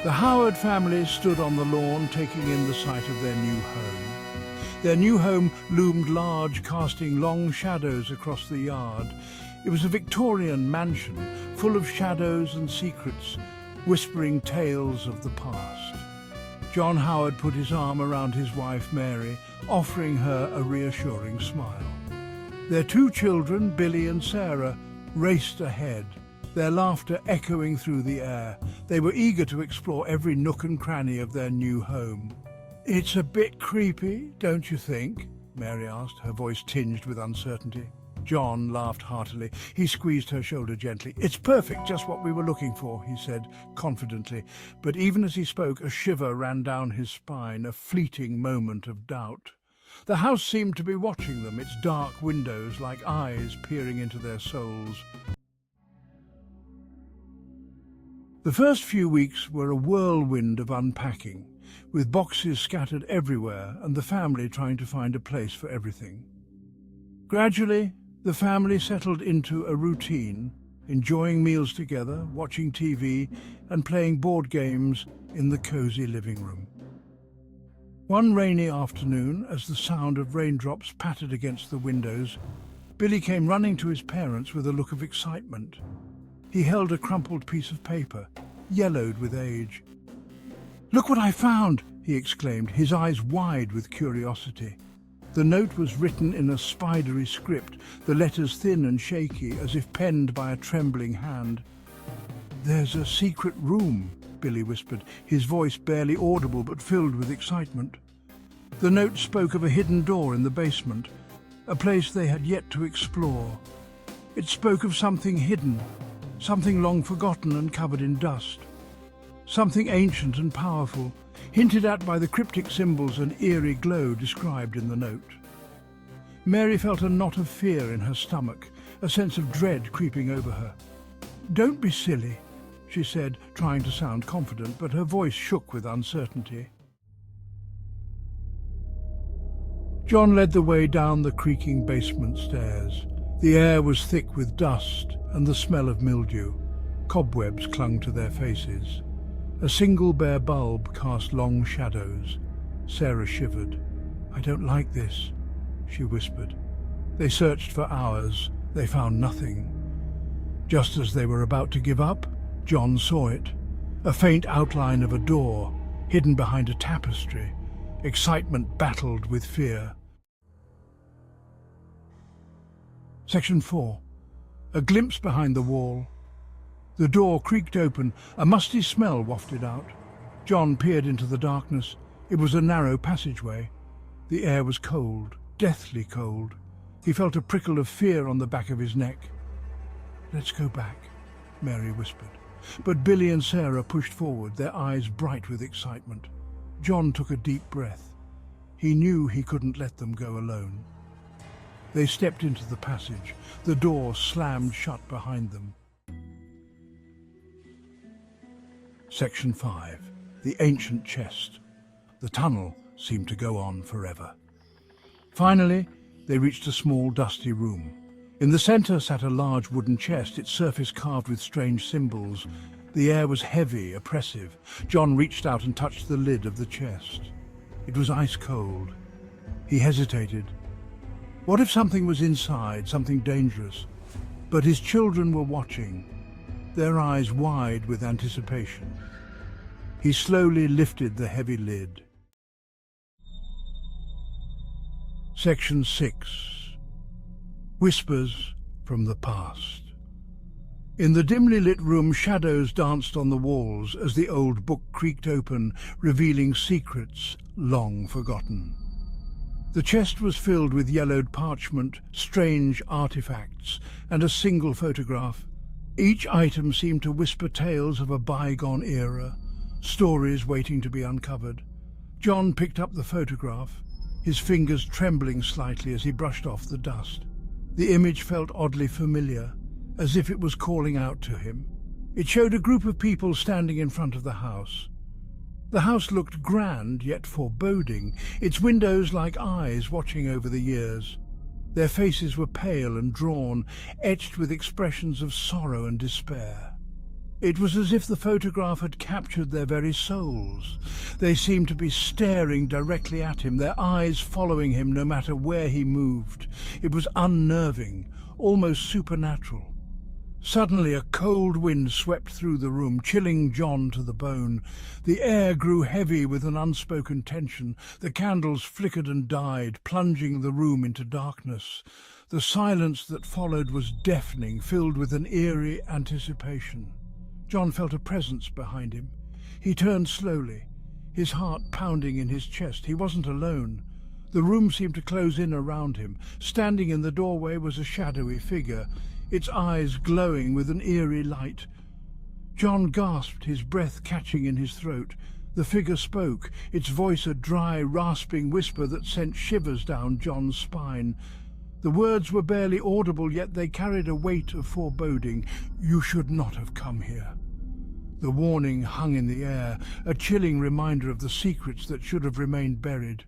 The Howard family stood on the lawn, taking in the sight of their new home. Their new home loomed large, casting long shadows across the yard. It was a Victorian mansion, full of shadows and secrets, whispering tales of the past. John Howard put his arm around his wife Mary, offering her a reassuring smile. Their two children, Billy and Sarah, raced ahead, their laughter echoing through the air. They were eager to explore every nook and cranny of their new home. "It's a bit creepy, don't you think?" Mary asked, her voice tinged with uncertainty. John laughed heartily. He squeezed her shoulder gently. "It's perfect, just what we were looking for," he said confidently. But even as he spoke, a shiver ran down his spine, a fleeting moment of doubt. The house seemed to be watching them, its dark windows like eyes peering into their souls. The first few weeks were a whirlwind of unpacking, with boxes scattered everywhere and the family trying to find a place for everything. Gradually, the family settled into a routine, enjoying meals together, watching TV, and playing board games in the cozy living room. One rainy afternoon, as the sound of raindrops pattered against the windows, Billy came running to his parents with a look of excitement. He held a crumpled piece of paper, yellowed with age. "Look what I found!" he exclaimed, his eyes wide with curiosity. The note was written in a spidery script, the letters thin and shaky, as if penned by a trembling hand. "There's a secret room," Billy whispered, his voice barely audible but filled with excitement. The note spoke of a hidden door in the basement, a place they had yet to explore. It spoke of something hidden, something long forgotten and covered in dust. Something ancient and powerful, hinted at by the cryptic symbols and eerie glow described in the note. Mary felt a knot of fear in her stomach, a sense of dread creeping over her. "Don't be silly," she said, trying to sound confident, but her voice shook with uncertainty. John led the way down the creaking basement stairs. The air was thick with dust and the smell of mildew. Cobwebs clung to their faces. A single bare bulb cast long shadows. Sarah shivered. "I don't like this," she whispered. They searched for hours. They found nothing. Just as they were about to give up, John saw it. A faint outline of a door, hidden behind a tapestry. Excitement battled with fear. Section 4. A glimpse behind the wall. The door creaked open, a musty smell wafted out. John peered into the darkness. It was a narrow passageway. The air was cold, deathly cold. He felt a prickle of fear on the back of his neck. "Let's go back," Mary whispered. But Billy and Sarah pushed forward, their eyes bright with excitement. John took a deep breath. He knew he couldn't let them go alone. They stepped into the passage. The door slammed shut behind them. Section 5. The ancient chest. The tunnel seemed to go on forever. Finally, they reached a small, dusty room. In the center sat a large wooden chest, its surface carved with strange symbols. The air was heavy, oppressive. John reached out and touched the lid of the chest. It was ice cold. He hesitated. What if something was inside, something dangerous? But his children were watching, their eyes wide with anticipation. He slowly lifted the heavy lid. Section 6. Whispers from the past. In the dimly lit room, shadows danced on the walls as the old book creaked open, revealing secrets long forgotten. The chest was filled with yellowed parchment, strange artifacts, and a single photograph. Each item seemed to whisper tales of a bygone era, stories waiting to be uncovered. John picked up the photograph, his fingers trembling slightly as he brushed off the dust. The image felt oddly familiar, as if it was calling out to him. It showed a group of people standing in front of the house. The house looked grand yet foreboding, its windows like eyes watching over the years. Their faces were pale and drawn, etched with expressions of sorrow and despair. It was as if the photograph had captured their very souls. They seemed to be staring directly at him, their eyes following him no matter where he moved. It was unnerving, almost supernatural. Suddenly a cold wind swept through the room, chilling John to the bone. The air grew heavy with an unspoken tension. The candles flickered and died, plunging the room into darkness. The silence that followed was deafening, filled with an eerie anticipation. John felt a presence behind him. He turned slowly, his heart pounding in his chest. He wasn't alone. The room seemed to close in around him. Standing in the doorway was a shadowy figure, its eyes glowing with an eerie light. John gasped, his breath catching in his throat. The figure spoke, its voice a dry, rasping whisper that sent shivers down John's spine. The words were barely audible, yet they carried a weight of foreboding. "You should not have come here." The warning hung in the air, a chilling reminder of the secrets that should have remained buried.